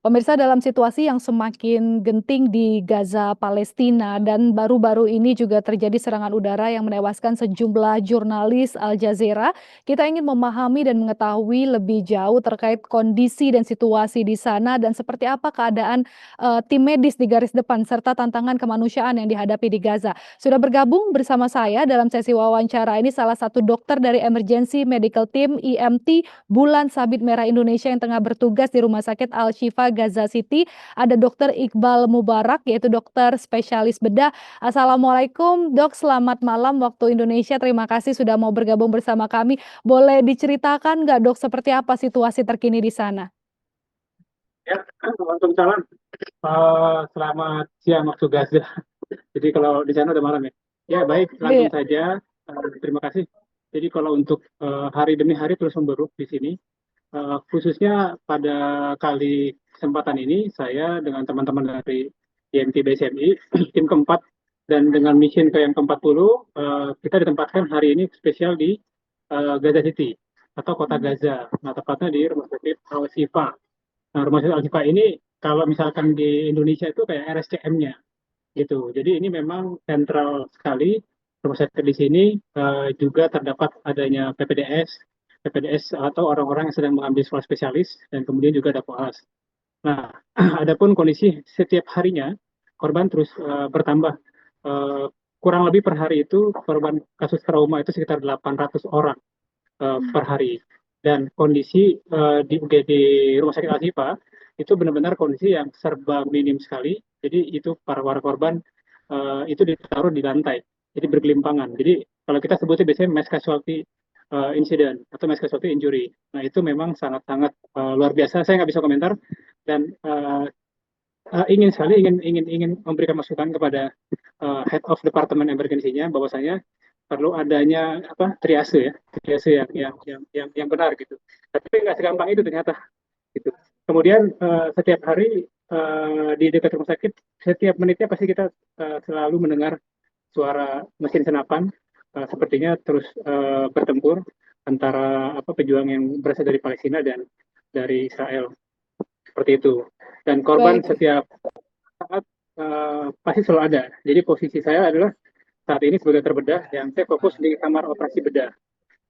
Pemirsa, dalam situasi yang semakin genting di Gaza, Palestina, dan baru-baru ini juga terjadi serangan udara yang menewaskan sejumlah jurnalis Al Jazeera, kita ingin memahami dan mengetahui lebih jauh terkait kondisi dan situasi di sana dan seperti apa keadaan tim medis di garis depan serta tantangan kemanusiaan yang dihadapi di Gaza. Sudah bergabung bersama saya dalam sesi wawancara ini salah satu dokter dari Emergency Medical Team EMT Bulan Sabit Merah Indonesia yang tengah bertugas di Rumah Sakit Al-Shifa Gaza City. Ada Dokter Iqbal Mubarak, yaitu dokter spesialis bedah. Assalamualaikum dok, selamat malam waktu Indonesia. Terima kasih sudah mau bergabung bersama kami. Boleh diceritakan nggak dok seperti apa situasi terkini di sana? Ya, Waalaikumsalam. Selamat siang waktu Gaza. Jadi kalau di sana udah malam ya. Ya baik, langsung Iya. saja. Terima kasih. Jadi kalau untuk hari demi hari terus memburuk di sini, khususnya pada kali kesempatan ini, saya dengan teman-teman dari IMT BSMI, tim keempat, dan dengan mission ke yang ke-40, kita ditempatkan hari ini spesial di Gaza City atau kota Hmm. Gaza. Nah, tepatnya di Rumah Sakit Al-Shifa. Nah, Rumah Sakit Al-Shifa ini kalau misalkan di Indonesia itu kayak RSCM-nya gitu. Jadi ini memang sentral sekali rumah sakit di sini, juga terdapat adanya PPDS atau orang-orang yang sedang mengambil sekolah spesialis dan kemudian juga ada koas. Nah, adapun kondisi setiap harinya korban terus bertambah. Eh, Kurang lebih per hari itu korban kasus trauma itu sekitar 800 orang Hmm. per hari. Dan kondisi di UGD Rumah Sakit Al-Shifa itu benar-benar kondisi yang serba minim sekali. Jadi itu para korban itu ditaruh di lantai, jadi bergelimpangan. Jadi kalau kita sebutnya biasanya mass casualty incident atau mass casualty injury. Nah itu memang sangat-sangat luar biasa. Saya nggak bisa komentar dan ingin sekali ingin memberikan masukan kepada head of department emergency-nya bahwasanya perlu adanya apa triase ya, triase yang benar gitu. Tapi nggak segampang itu ternyata gitu. Kemudian setiap hari di dekat rumah sakit setiap menitnya pasti kita selalu mendengar suara mesin senapan, sepertinya terus bertempur antara apa pejuang yang berasal dari Palestina dan dari Israel seperti itu. Dan korban Baik. setiap saat pasti selalu ada. Jadi posisi saya adalah saat ini sebagai terbedah yang saya fokus di kamar operasi bedah.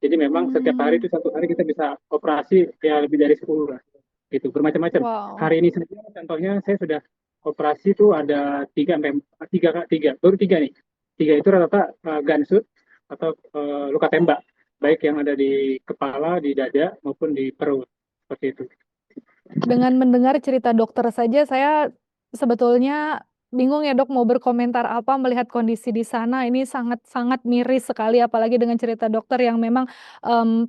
Jadi memang setiap hari Hmm. itu satu hari kita bisa operasi ya lebih dari 10 lah. Gitu, bermacam-macam. Wow. Hari ini saja contohnya saya sudah operasi itu ada tiga sampai tiga, tiga, baru tiga nih. Tiga itu rata-rata gunshot atau luka tembak, baik yang ada di kepala, di dada maupun di perut. Seperti itu. Dengan mendengar cerita dokter saja, saya sebetulnya bingung ya dok mau berkomentar apa melihat kondisi di sana. Ini sangat-sangat miris sekali, apalagi dengan cerita dokter yang memang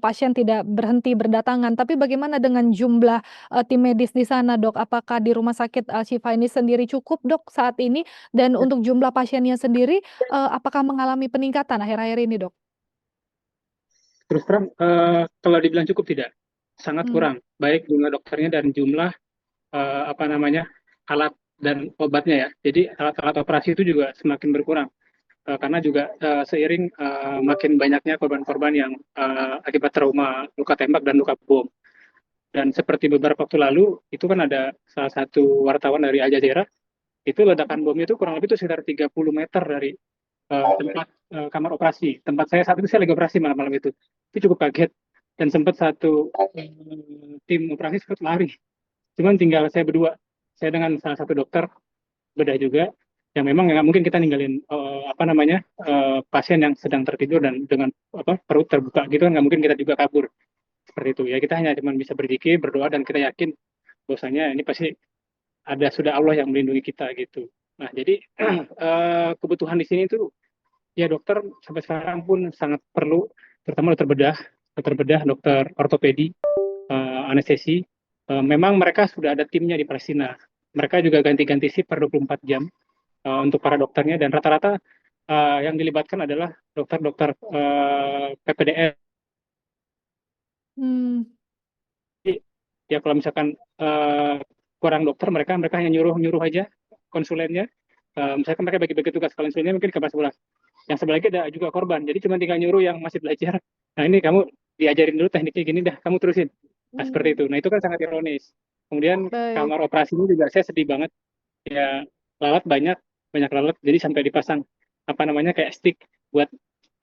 pasien tidak berhenti berdatangan. Tapi bagaimana dengan jumlah tim medis di sana dok? Apakah di Rumah Sakit Al-Shifa ini sendiri cukup dok saat ini? Dan untuk jumlah pasiennya sendiri, apakah mengalami peningkatan akhir-akhir ini dok? Terus terang, kalau dibilang cukup tidak, sangat Hmm. kurang. Baik jumlah dokternya dan jumlah apa namanya alat dan obatnya ya. Jadi alat-alat operasi itu juga semakin berkurang. Karena juga seiring makin banyaknya korban-korban yang akibat trauma luka tembak dan luka bom. Dan seperti beberapa waktu lalu, itu kan ada salah satu wartawan dari Al Jazeera, itu ledakan bom itu kurang lebih itu sekitar 30 meter dari tempat kamar operasi. Tempat saya saat itu saya lagi operasi malam-malam itu. Itu cukup kaget. Dan sempat satu tim operasi sempat lari. Cuman tinggal saya berdua. Saya dengan salah satu dokter bedah juga yang memang nggak mungkin kita ninggalin apa namanya pasien yang sedang tertidur dan dengan apa perut terbuka gitu kan nggak mungkin kita juga kabur seperti itu ya kita hanya cuma bisa berzikir berdoa dan kita yakin bahwasanya ini pasti ada sudah Allah yang melindungi kita gitu. Nah jadi kebutuhan di sini tuh ya dokter sampai sekarang pun sangat perlu terutama dokter bedah dokter ortopedi anestesi. Memang mereka sudah ada timnya di Palestina. Mereka juga ganti-ganti shift per 24 jam untuk para dokternya dan rata-rata yang dilibatkan adalah dokter-dokter PPDS. Hmm. Ya kalau misalkan kurang dokter mereka mereka hanya nyuruh-nyuruh aja konsulennya. Misalkan mereka bagi-bagi tugas konsulennya mungkin ke sebelah. Yang sebelah lagi ada juga korban. Jadi cuma tinggal nyuruh yang masih belajar. Nah ini kamu diajarin dulu tekniknya gini dah, kamu terusin. Nah seperti Hmm. itu. Nah itu kan sangat ironis. Kemudian Baik. kamar operasinya juga saya sedih banget. Ya lalat banyak, banyak lalat. Jadi sampai dipasang apa namanya kayak stick buat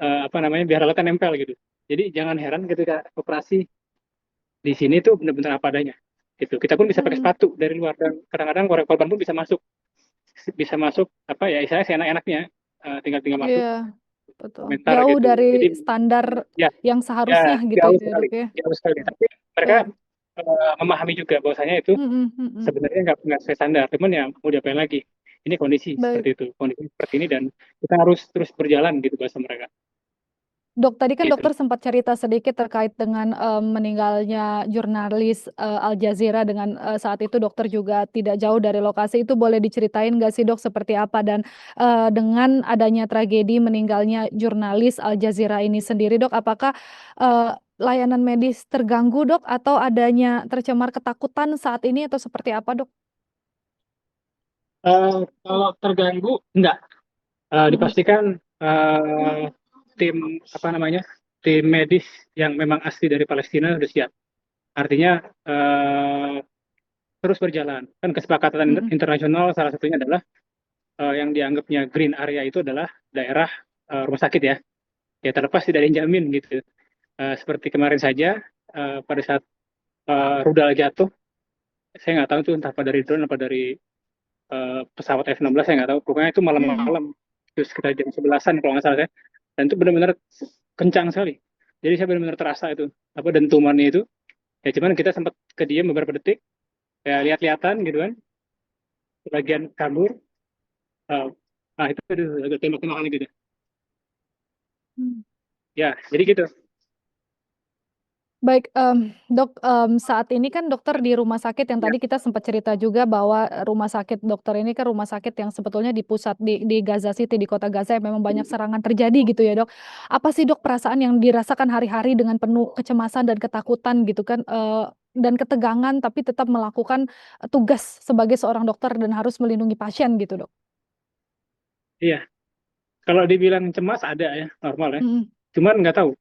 apa namanya biar lalatnya nempel gitu. Jadi jangan heran ketika operasi di sini tuh benar-benar apa adanya. Gitu. Kita pun bisa pakai Mhm. sepatu dari luar dan kadang-kadang korban pun bisa masuk apa ya istilahnya seenak-enaknya tinggal tinggal masuk Iya, betul. komentar Jauh gitu. dari Jadi standar ya yang ya seharusnya gitu jauh ya, sekali, Dok, ya? jauh sekali. Tapi mereka Baik. memahami juga bahwasanya itu Mhm mhm. sebenarnya nggak sesuai standar. Cuman ya mau diapain lagi? Ini kondisi seperti Baik. itu, kondisi seperti ini dan kita harus terus berjalan gitu bahasa mereka. Dok, tadi kan Gitu. dokter sempat cerita sedikit terkait dengan, meninggalnya jurnalis, Al Jazeera dengan, saat itu dokter juga tidak jauh dari lokasi, itu boleh diceritain nggak sih Dok seperti apa? Dan, dengan adanya tragedi meninggalnya jurnalis Al Jazeera ini sendiri Dok, apakah, layanan medis terganggu Dok? Atau adanya tercemar ketakutan saat ini atau seperti apa Dok? Kalau terganggu, enggak. Mhm Dipastikan tim apa namanya tim medis yang memang asli dari Palestina sudah siap. Artinya terus berjalan. Kan kesepakatan mhm internasional salah satunya adalah yang dianggapnya green area itu adalah daerah rumah sakit ya. Ya terlepas tidak ada yang jamin gitu. Seperti kemarin saja pada saat rudal jatuh, saya nggak tahu itu entah apa dari drone apa dari pesawat F-16 saya nggak tahu. Pokoknya itu mhm. malam-malam, terus sekitar jam 11-an kalau nggak salah saya. Dan itu benar-benar kencang sekali. Jadi saya benar-benar terasa itu apa dentumannya itu. Ya cuman kita sempat kediam beberapa detik, ya lihat-lihatan gitu kan, bagian kabur. Uh, nah itu agak tembak-tembakan gitu deh. Mmm. Ya, jadi gitu. Baik, Dok, saat ini kan dokter di rumah sakit yang Ya. tadi kita sempat cerita juga bahwa, rumah sakit dokter ini kan rumah sakit yang sebetulnya di pusat di Gaza City, di kota Gaza yang memang banyak serangan terjadi gitu ya, Dok. Apa sih, Dok, perasaan yang dirasakan hari-hari dengan penuh kecemasan dan ketakutan gitu kan, dan ketegangan tapi tetap melakukan, tugas sebagai seorang dokter dan harus melindungi pasien gitu, Dok? Iya, kalau dibilang cemas ada ya, normal ya. Mhm Cuman nggak tahu,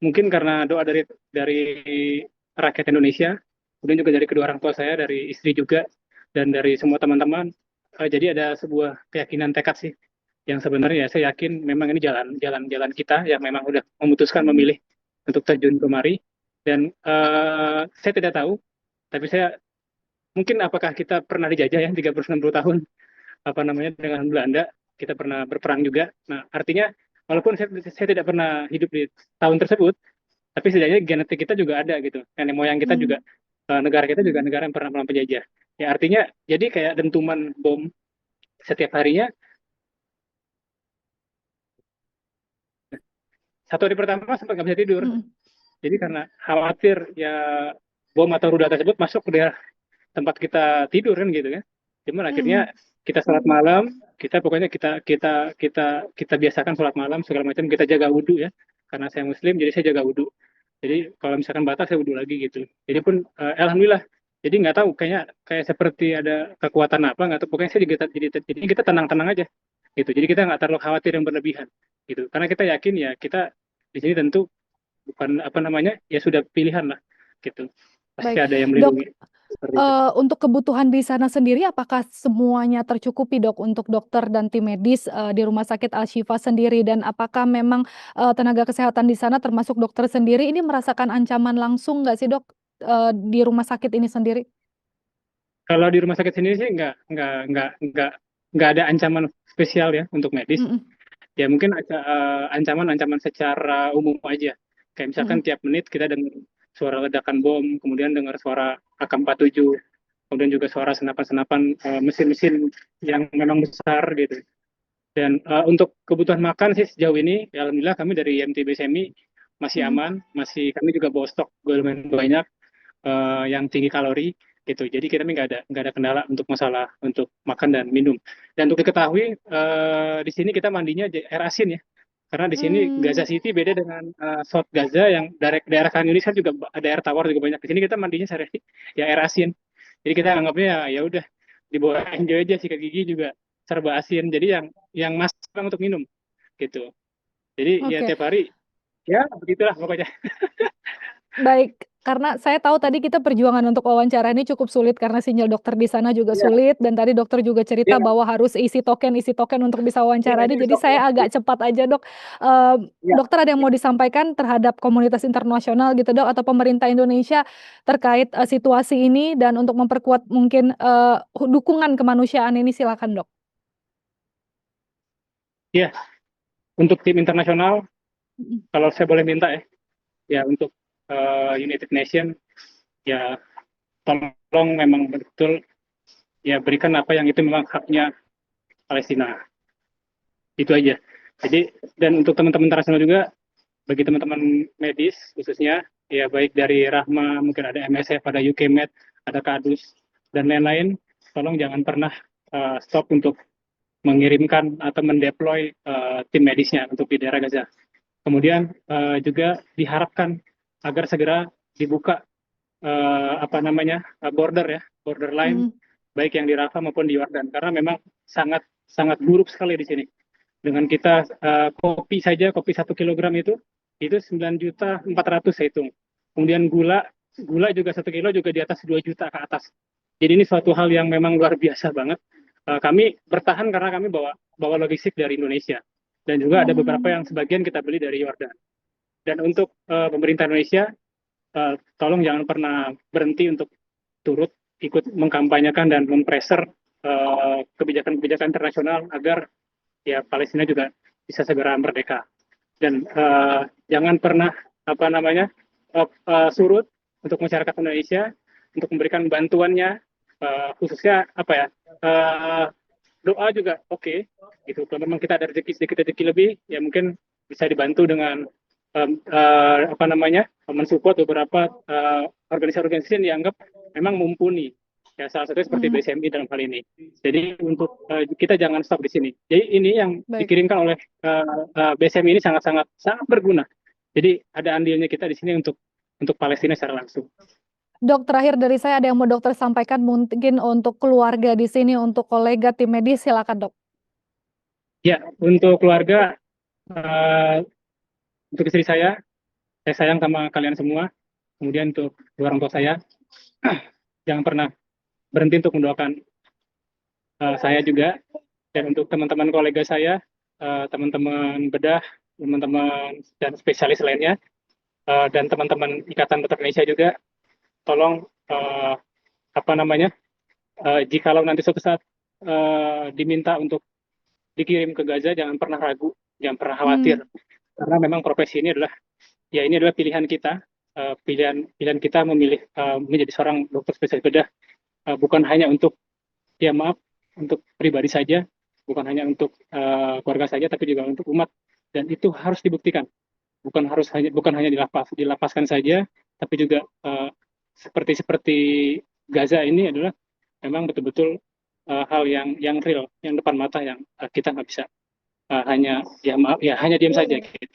mungkin karena doa dari rakyat Indonesia, kemudian juga dari kedua orang tua saya, dari istri juga, dan dari semua teman-teman. Jadi ada sebuah keyakinan tekad sih, yang sebenarnya ya saya yakin memang ini jalan kita yang memang udah memutuskan mhm memilih untuk terjun kemari. Dan saya tidak tahu, tapi saya mungkin apakah kita pernah dijajah ya 30-60 tahun apa namanya dengan Belanda, kita pernah berperang juga. Nah, artinya walaupun saya tidak pernah hidup di tahun tersebut, tapi setidaknya genetik kita juga ada gitu. Nenek moyang kita juga, mhm negara kita juga negara yang pernah melawan penjajah. Ya artinya jadi kayak dentuman bom setiap harinya. Satu hari pertama sempat nggak bisa tidur. mhm Jadi karena khawatir ya bom atau rudal tersebut masuk ke daerah tempat kita tidur kan gitu kan. Cuman akhirnya mhm kita sholat malam, kita pokoknya kita biasakan sholat malam segala macam, kita jaga wudhu ya. Karena saya Muslim, jadi saya jaga wudhu. Jadi kalau misalkan batas saya wudhu lagi gitu. Jadi pun alhamdulillah. Jadi nggak tahu kayak seperti ada kekuatan apa nggak tahu. Pokoknya saya juga jadi kita tenang-tenang aja gitu. Jadi kita nggak terlalu khawatir yang berlebihan gitu. Karena kita yakin ya kita di sini tentu bukan apa namanya ya sudah pilihan lah gitu. Pasti baik. ada yang Dok, melindungi seperti itu. Untuk kebutuhan di sana sendiri apakah semuanya tercukupi Dok untuk dokter dan tim medis, di Rumah Sakit Al-Shifa sendiri? Dan apakah memang, tenaga kesehatan di sana termasuk dokter sendiri ini merasakan ancaman langsung nggak sih Dok, di rumah sakit ini sendiri? Kalau di rumah sakit sendiri sih nggak ada ancaman spesial ya untuk medis. Mhm Ya mungkin ancaman-ancaman secara umum aja. Kayak misalkan mhm tiap menit kita dengar suara ledakan bom, kemudian dengar suara AK-47, kemudian juga suara senapan-senapan mesin-mesin yang memang besar gitu. Dan untuk kebutuhan makan sih sejauh ini, ya alhamdulillah kami dari IMTB SEMI masih mhm. aman, masih kami juga bawa stok lumayan banyak yang tinggi kalori gitu. Jadi kita nggak ada kendala untuk masalah untuk makan dan minum. Dan untuk diketahui di sini kita mandinya air asin ya. Karena di sini Gaza Mmm, City beda dengan South Gaza yang daerah Khan Yunis kan juga ada air tawar juga banyak. Di sini kita mandinya sehari ya air asin. Jadi kita anggapnya ya udah dibawa enjoy aja sikat gigi juga serba asin. Jadi yang masak untuk minum gitu. Jadi ya oke. tiap hari ya begitulah pokoknya. Baik, karena saya tahu tadi kita perjuangan untuk wawancara ini cukup sulit karena sinyal dokter di sana juga Iya, sulit dan tadi dokter juga cerita iya, bahwa harus isi token untuk bisa iya, wawancara ini ini, jadi stoknya. saya agak cepat aja, Dok. Iya, Dokter ada yang mau disampaikan terhadap komunitas internasional gitu, Dok, atau pemerintah Indonesia terkait, situasi ini dan untuk memperkuat mungkin, dukungan kemanusiaan ini silakan, Dok. iya. Untuk tim internasional, Mhm. kalau saya boleh minta ya, ya untuk United Nation, ya tolong memang betul ya berikan apa yang itu memang haknya Palestina. Itu aja. Jadi dan untuk teman-teman internasional juga, bagi teman-teman medis khususnya, ya baik dari Rahma, mungkin ada MSF, ada UKMed, ada Kadus, dan lain-lain, tolong jangan pernah stop untuk mengirimkan atau mendeploy tim medisnya untuk di daerah Gaza. Kemudian juga diharapkan agar segera dibuka apa namanya border ya, border line, Mhm. baik yang di Rafah maupun di Yordan, karena memang sangat sangat buruk sekali di sini. Dengan kita kopi saja, kopi 1 kilogram itu 9.400.000 saya hitung. Kemudian gula, gula juga 1 kilo juga di atas 2 juta ke atas. Jadi ini suatu hal yang memang luar biasa banget. Kami bertahan karena kami bawa bawa logistik dari Indonesia dan juga ada beberapa Mmm. yang sebagian kita beli dari Yordan. Dan untuk pemerintah Indonesia, tolong jangan pernah berhenti untuk turut ikut mengkampanyekan dan mempreser kebijakan-kebijakan internasional agar ya Palestina juga bisa segera merdeka. Dan jangan pernah apa namanya surut untuk masyarakat Indonesia untuk memberikan bantuannya, khususnya apa ya, doa juga oke. Gitu. Kalau memang kita ada rezeki sedikit rezeki lebih, ya mungkin bisa dibantu dengan apa namanya mensupport beberapa organisasi-organisasi yang dianggap memang mumpuni. Ya salah satunya seperti Mhm. BSMI dalam hal ini. Jadi untuk kita jangan stop di sini. Jadi ini yang Baik. dikirimkan oleh BSMI ini sangat-sangat sangat berguna. Jadi ada andilnya kita di sini untuk Palestina secara langsung. Dok, terakhir dari saya ada yang mau dokter sampaikan mungkin untuk keluarga di sini, untuk kolega tim medis, silakan, Dok. Ya, untuk keluarga, uh, untuk istri saya sayang sama kalian semua. Kemudian untuk orang tua saya, jangan pernah berhenti untuk mendoakan saya juga. Dan untuk teman-teman kolega saya, teman-teman bedah, teman-teman dan spesialis lainnya, dan teman-teman Ikatan Dokter Indonesia juga, tolong apa namanya, jikalau nanti suatu saat diminta untuk dikirim ke Gaza, jangan pernah ragu, jangan pernah Mmm. khawatir, karena memang profesi ini adalah ya ini adalah pilihan kita, pilihan pilihan kita memilih menjadi seorang dokter spesialis bedah, bukan hanya untuk ya maaf untuk pribadi saja, bukan hanya untuk keluarga saja, tapi juga untuk umat, dan itu harus dibuktikan, bukan hanya dilapaskan saja, tapi juga seperti seperti Gaza ini adalah memang betul-betul hal yang real, yang depan mata, yang kita nggak bisa hanya ya maaf ya hanya diam saja gitu.